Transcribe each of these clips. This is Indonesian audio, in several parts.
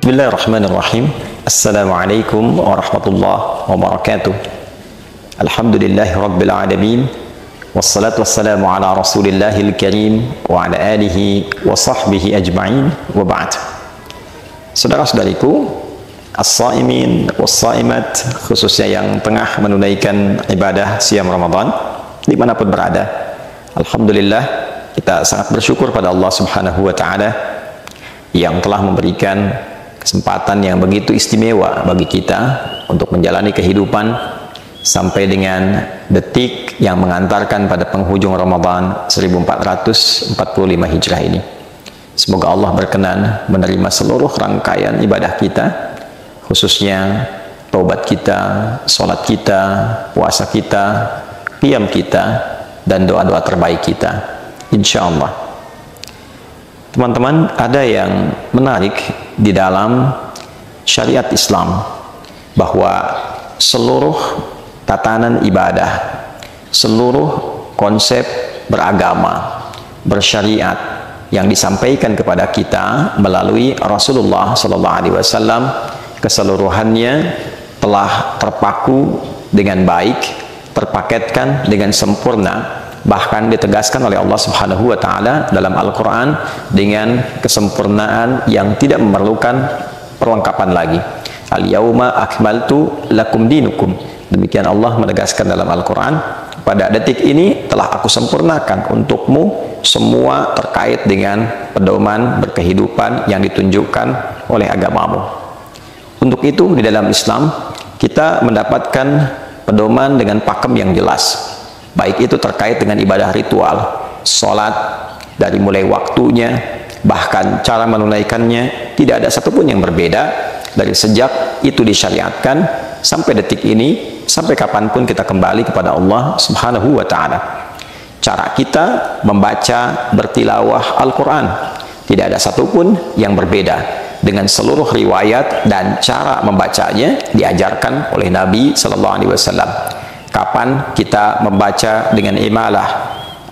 Bismillahirrahmanirrahim. Assalamualaikum warahmatullahi wabarakatuh. Alhamdulillahi rabbil alamin. Wassalatu wassalamu ala rasulillahil karim wa ala alihi wa sahbihi ajma'in wa ba'd. Saudara-saudariku, as-saimin was-saimat, khususnya yang tengah menunaikan ibadah siam Ramadan dimanapun berada, alhamdulillah kita sangat bersyukur pada Allah subhanahu wa ta'ala yang telah memberikan kesempatan yang begitu istimewa bagi kita untuk menjalani kehidupan sampai dengan detik yang mengantarkan pada penghujung Ramadan 1445 Hijrah ini. Semoga Allah berkenan menerima seluruh rangkaian ibadah kita, khususnya taubat kita, sholat kita, puasa kita, qiyam kita, dan doa-doa terbaik kita, insya Allah. Teman-teman, ada yang menarik di dalam syariat Islam, bahwa seluruh tatanan ibadah, seluruh konsep beragama, bersyariat yang disampaikan kepada kita melalui Rasulullah SAW, keseluruhannya telah terpaku dengan baik, terpaketkan dengan sempurna, bahkan ditegaskan oleh Allah Subhanahu wa ta'ala dalam Al-Quran dengan kesempurnaan yang tidak memerlukan perlengkapan lagi. Al-yawma akmaltu lakum dinukum. Demikian Allah menegaskan dalam Al-Quran, pada detik ini telah aku sempurnakan untukmu semua terkait dengan pedoman berkehidupan yang ditunjukkan oleh agamamu. Untuk itu di dalam Islam kita mendapatkan pedoman dengan pakem yang jelas, baik itu terkait dengan ibadah ritual, sholat, dari mulai waktunya, bahkan cara menunaikannya, tidak ada satupun yang berbeda dari sejak itu disyariatkan sampai detik ini, sampai kapanpun kita kembali kepada Allah Subhanahu wa ta'ala. Cara kita membaca, bertilawah Al-Quran, tidak ada satupun yang berbeda, dengan seluruh riwayat dan cara membacanya diajarkan oleh Nabi Sallallahu Alaihi Wasallam. Kapan kita membaca dengan imalah,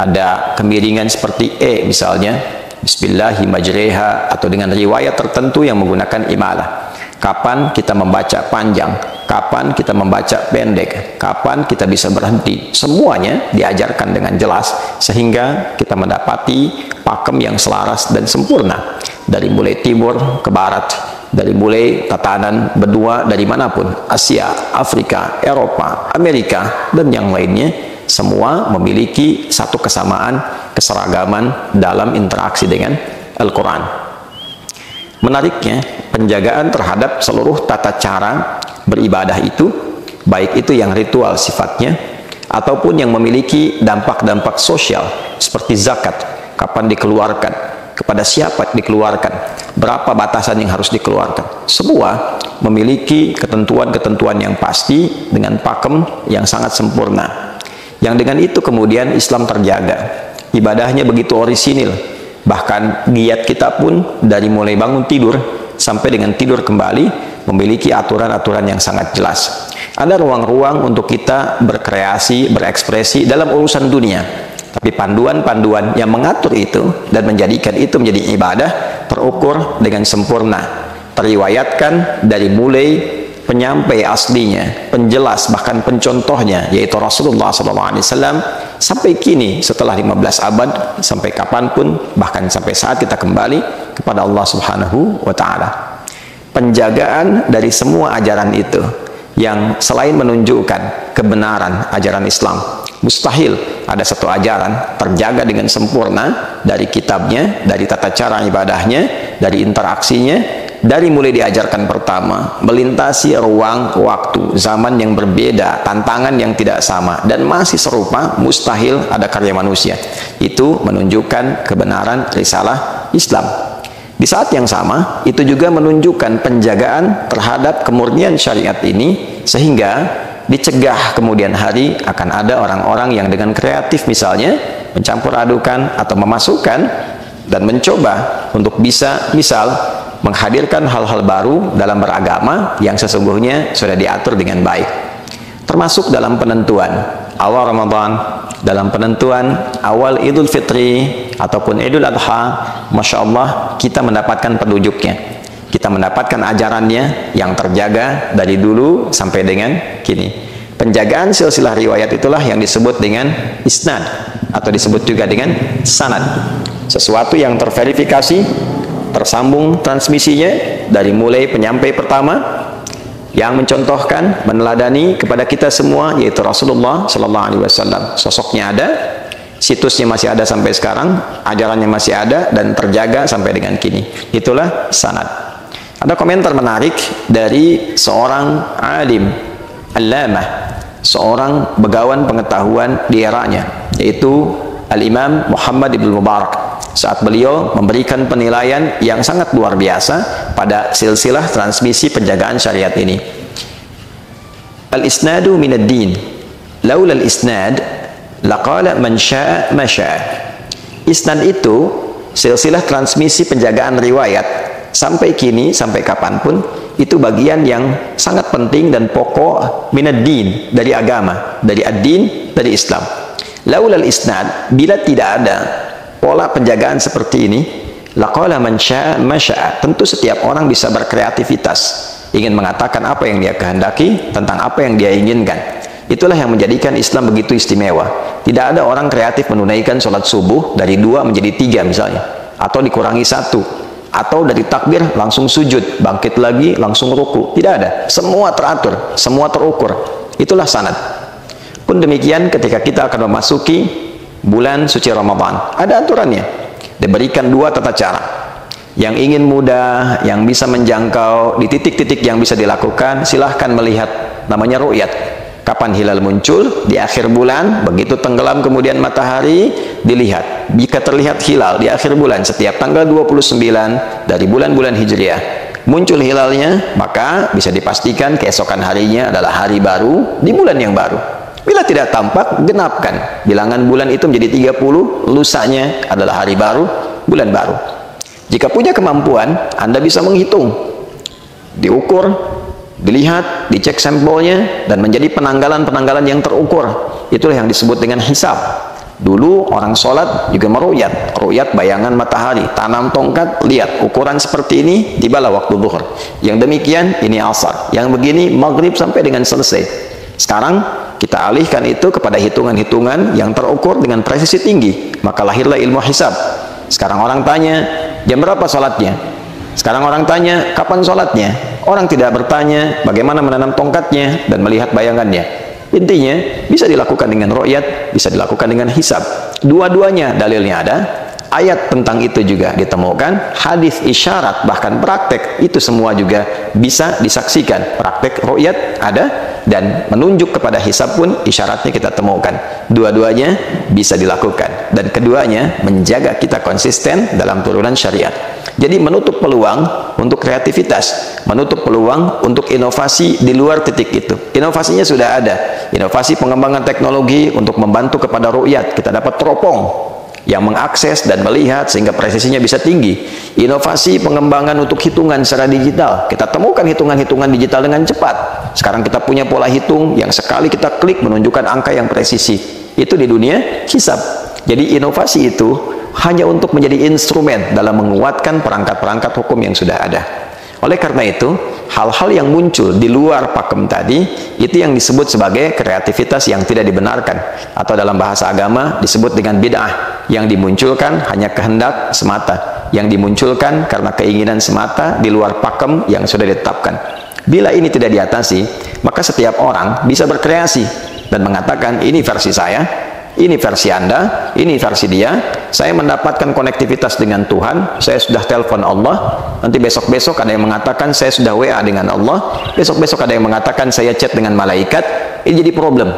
ada kemiringan seperti misalnya Bismillahi majreha, atau dengan riwayat tertentu yang menggunakan imalah. Kapan kita membaca panjang, kapan kita membaca pendek, kapan kita bisa berhenti, semuanya diajarkan dengan jelas, sehingga kita mendapati pakem yang selaras dan sempurna dari mulai timur ke barat, dari mulai tatanan benua dari manapun, Asia, Afrika, Eropa, Amerika, dan yang lainnya, semua memiliki satu kesamaan, keseragaman dalam interaksi dengan Al-Quran. Menariknya, penjagaan terhadap seluruh tata cara beribadah itu, baik itu yang ritual sifatnya, ataupun yang memiliki dampak-dampak sosial, seperti zakat, kapan dikeluarkan, kepada siapa dikeluarkan, berapa batasan yang harus dikeluarkan, semua memiliki ketentuan-ketentuan yang pasti dengan pakem yang sangat sempurna, yang dengan itu kemudian Islam terjaga, ibadahnya begitu orisinil, bahkan giat kita pun dari mulai bangun tidur sampai dengan tidur kembali memiliki aturan-aturan yang sangat jelas. Ada ruang-ruang untuk kita berkreasi, berekspresi dalam urusan dunia, tapi panduan-panduan yang mengatur itu dan menjadikan itu menjadi ibadah terukur dengan sempurna, teriwayatkan dari mulai penyampai aslinya, penjelas, bahkan pencontohnya, yaitu Rasulullah SAW, sampai kini setelah 15 abad, sampai kapanpun, bahkan sampai saat kita kembali kepada Allah Subhanahu wa ta'ala. Penjagaan dari semua ajaran itu, yang selain menunjukkan kebenaran ajaran Islam, mustahil ada satu ajaran terjaga dengan sempurna dari kitabnya, dari tata cara ibadahnya, dari interaksinya, dari mulai diajarkan pertama, melintasi ruang, waktu, zaman yang berbeda, tantangan yang tidak sama, dan masih serupa, mustahil ada karya manusia. Itu menunjukkan kebenaran risalah Islam. Di saat yang sama, itu juga menunjukkan penjagaan terhadap kemurnian syariat ini, sehingga dicegah kemudian hari akan ada orang-orang yang dengan kreatif misalnya mencampur adukan atau memasukkan dan mencoba untuk bisa misal menghadirkan hal-hal baru dalam beragama yang sesungguhnya sudah diatur dengan baik, termasuk dalam penentuan awal Ramadan, dalam penentuan awal Idul Fitri ataupun Idul Adha. Masya Allah, kita mendapatkan petunjuknya. Kita mendapatkan ajarannya yang terjaga dari dulu sampai dengan kini. Penjagaan silsilah riwayat itulah yang disebut dengan isnad, atau disebut juga dengan sanad. Sesuatu yang terverifikasi, tersambung transmisinya dari mulai penyampai pertama yang mencontohkan, meneladani kepada kita semua, yaitu Rasulullah Sallallahu Alaihi Wasallam. Sosoknya ada, situsnya masih ada sampai sekarang, ajarannya masih ada dan terjaga sampai dengan kini. Itulah sanad. Ada komentar menarik dari seorang alim, allamah, seorang begawan pengetahuan di eranya, yaitu Al-Imam Muhammad Ibn Mubarak, saat beliau memberikan penilaian yang sangat luar biasa pada silsilah transmisi penjagaan syariat ini. Al-isnadu minad din, laula al-isnad laqala man syaa ma syaa. Isnad itu silsilah transmisi penjagaan riwayat sampai kini, sampai kapanpun, itu bagian yang sangat penting dan pokok minad din, dari agama, dari ad-din, dari Islam. Laulal isnad, bila tidak ada pola penjagaan seperti ini, laqala man syaa ma syaa. Tentu setiap orang bisa berkreativitas, ingin mengatakan apa yang dia kehendaki tentang apa yang dia inginkan. Itulah yang menjadikan Islam begitu istimewa. Tidak ada orang kreatif menunaikan sholat subuh dari 2 menjadi 3 misalnya, atau dikurangi 1, atau dari takbir langsung sujud, bangkit lagi langsung ruku. Tidak ada. Semua teratur, semua terukur. Itulah sanad. Pun demikian ketika kita akan memasuki bulan suci Ramadan, ada aturannya. Diberikan 2 tata cara. Yang ingin mudah, yang bisa menjangkau di titik-titik yang bisa dilakukan, silahkan melihat, namanya ru'yat. Kapan hilal muncul? Di akhir bulan, begitu tenggelam kemudian matahari, dilihat. Jika terlihat hilal di akhir bulan, setiap tanggal 29 dari bulan-bulan Hijriah, muncul hilalnya, maka bisa dipastikan keesokan harinya adalah hari baru di bulan yang baru. Bila tidak tampak, genapkan. Bilangan bulan itu menjadi 30, lusanya adalah hari baru, bulan baru. Jika punya kemampuan, Anda bisa menghitung, diukur, dilihat, dicek sampelnya, dan menjadi penanggalan-penanggalan yang terukur. Itulah yang disebut dengan hisab. Dulu orang sholat juga meruyat, ruyat bayangan matahari, tanam tongkat, lihat ukuran seperti ini, tibalah waktu zuhur. Yang demikian ini asar, yang begini maghrib sampai dengan selesai. Sekarang kita alihkan itu kepada hitungan-hitungan yang terukur dengan presisi tinggi, maka lahirlah ilmu hisab. Sekarang orang tanya, jam berapa sholatnya? Sekarang orang tanya, kapan sholatnya? Orang tidak bertanya bagaimana menanam tongkatnya dan melihat bayangannya. Intinya, bisa dilakukan dengan ru'yat, bisa dilakukan dengan hisab. Dua-duanya dalilnya ada. Ayat tentang itu juga ditemukan. Hadis, isyarat, bahkan praktek, itu semua juga bisa disaksikan. Praktek ru'yat ada, dan menunjuk kepada hisab pun isyaratnya kita temukan. Dua-duanya bisa dilakukan. Dan keduanya menjaga kita konsisten dalam turunan syariat. Jadi menutup peluang untuk kreativitas, menutup peluang untuk inovasi di luar titik itu. Inovasinya sudah ada. Inovasi pengembangan teknologi untuk membantu kepada ru'yat. Kita dapat teropong yang mengakses dan melihat sehingga presisinya bisa tinggi. Inovasi pengembangan untuk hitungan secara digital. Kita temukan hitungan-hitungan digital dengan cepat. Sekarang kita punya pola hitung yang sekali kita klik menunjukkan angka yang presisi. Itu di dunia hisab. Jadi inovasi itu hanya untuk menjadi instrumen dalam menguatkan perangkat-perangkat hukum yang sudah ada. Oleh karena itu, hal-hal yang muncul di luar pakem tadi, itu yang disebut sebagai kreativitas yang tidak dibenarkan, atau dalam bahasa agama disebut dengan bid'ah, yang dimunculkan hanya kehendak semata, yang dimunculkan karena keinginan semata di luar pakem yang sudah ditetapkan. Bila ini tidak diatasi, maka setiap orang bisa berkreasi dan mengatakan, ini versi saya, ini versi Anda, ini versi dia. Saya mendapatkan konektivitas dengan Tuhan, saya sudah telepon Allah. Nanti besok-besok ada yang mengatakan saya sudah WA dengan Allah. Besok-besok ada yang mengatakan saya chat dengan malaikat. Ini jadi problem.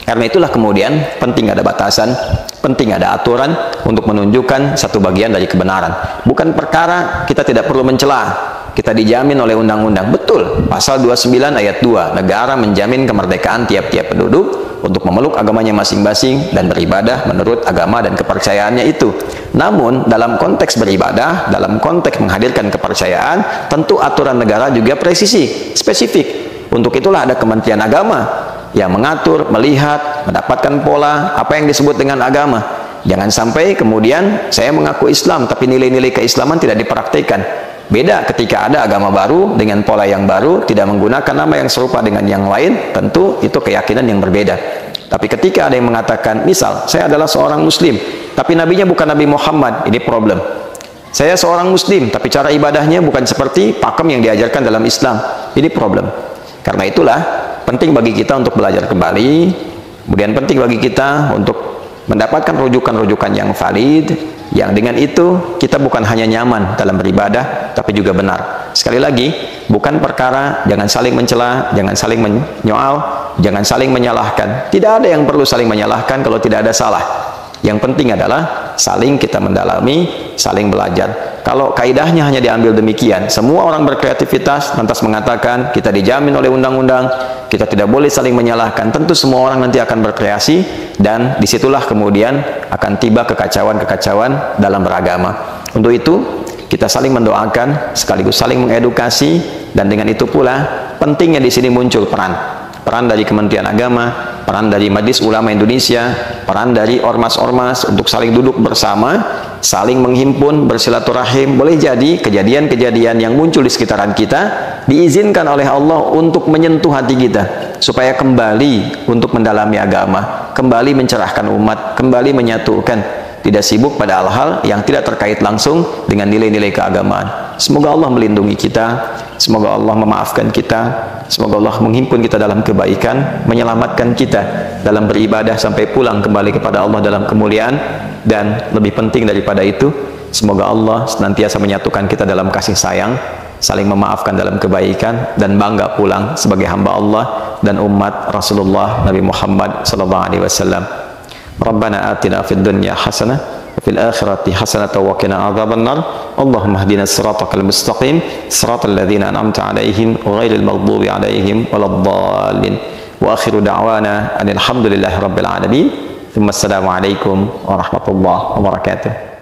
Karena itulah kemudian penting ada batasan, penting ada aturan untuk menunjukkan satu bagian dari kebenaran. Bukan perkara kita tidak perlu mencela, kita dijamin oleh undang-undang. Betul, pasal 29 ayat 2, negara menjamin kemerdekaan tiap-tiap penduduk untuk memeluk agamanya masing-masing dan beribadah menurut agama dan kepercayaannya itu. Namun dalam konteks beribadah, dalam konteks menghadirkan kepercayaan, tentu aturan negara juga presisi, spesifik. Untuk itulah ada Kementerian Agama yang mengatur, melihat, mendapatkan pola apa yang disebut dengan agama. Jangan sampai kemudian saya mengaku Islam tapi nilai-nilai keislaman tidak dipraktikkan. Beda ketika ada agama baru dengan pola yang baru, tidak menggunakan nama yang serupa dengan yang lain, tentu itu keyakinan yang berbeda. Tapi ketika ada yang mengatakan, misal, saya adalah seorang muslim, tapi nabinya bukan Nabi Muhammad, ini problem. Saya seorang muslim, tapi cara ibadahnya bukan seperti pakem yang diajarkan dalam Islam, ini problem. Karena itulah, penting bagi kita untuk belajar kembali, kemudian penting bagi kita untuk mendapatkan rujukan-rujukan yang valid, yang dengan itu kita bukan hanya nyaman dalam beribadah, tapi juga benar. Sekali lagi, bukan perkara jangan saling mencela, jangan saling menyoal, jangan saling menyalahkan. Tidak ada yang perlu saling menyalahkan kalau tidak ada salah. Yang penting adalah saling kita mendalami, saling belajar. Kalau kaidahnya hanya diambil demikian, semua orang berkreativitas, lantas mengatakan kita dijamin oleh undang-undang, kita tidak boleh saling menyalahkan, tentu semua orang nanti akan berkreasi, dan disitulah kemudian akan tiba kekacauan-kekacauan dalam beragama. Untuk itu, kita saling mendoakan, sekaligus saling mengedukasi, dan dengan itu pula pentingnya di sini muncul peran dari Kementerian Agama, peran dari Majelis Ulama Indonesia, peran dari ormas-ormas untuk saling duduk bersama, saling menghimpun, bersilaturahim. Boleh jadi kejadian-kejadian yang muncul di sekitaran kita diizinkan oleh Allah untuk menyentuh hati kita, supaya kembali untuk mendalami agama, kembali mencerahkan umat, kembali menyatukan, tidak sibuk pada hal-hal yang tidak terkait langsung dengan nilai-nilai keagamaan. Semoga Allah melindungi kita, semoga Allah memaafkan kita, semoga Allah menghimpun kita dalam kebaikan, menyelamatkan kita dalam beribadah sampai pulang kembali kepada Allah dalam kemuliaan, dan lebih penting daripada itu, semoga Allah senantiasa menyatukan kita dalam kasih sayang, saling memaafkan dalam kebaikan, dan bangga pulang sebagai hamba Allah dan umat Rasulullah Nabi Muhammad SAW. Rabbana atina fid dunya hasanah wa fil akhirati hasanah wa qina adzabannar. Allahumma hdina siratal mustaqim, siratal ladzina an'amta 'alaihim ghairil maghdubi 'alaihim waladdallin. Wa akhiru da'wana alhamdulillahi rabbil alamin. Assalamualaikum warahmatullahi wabarakatuh.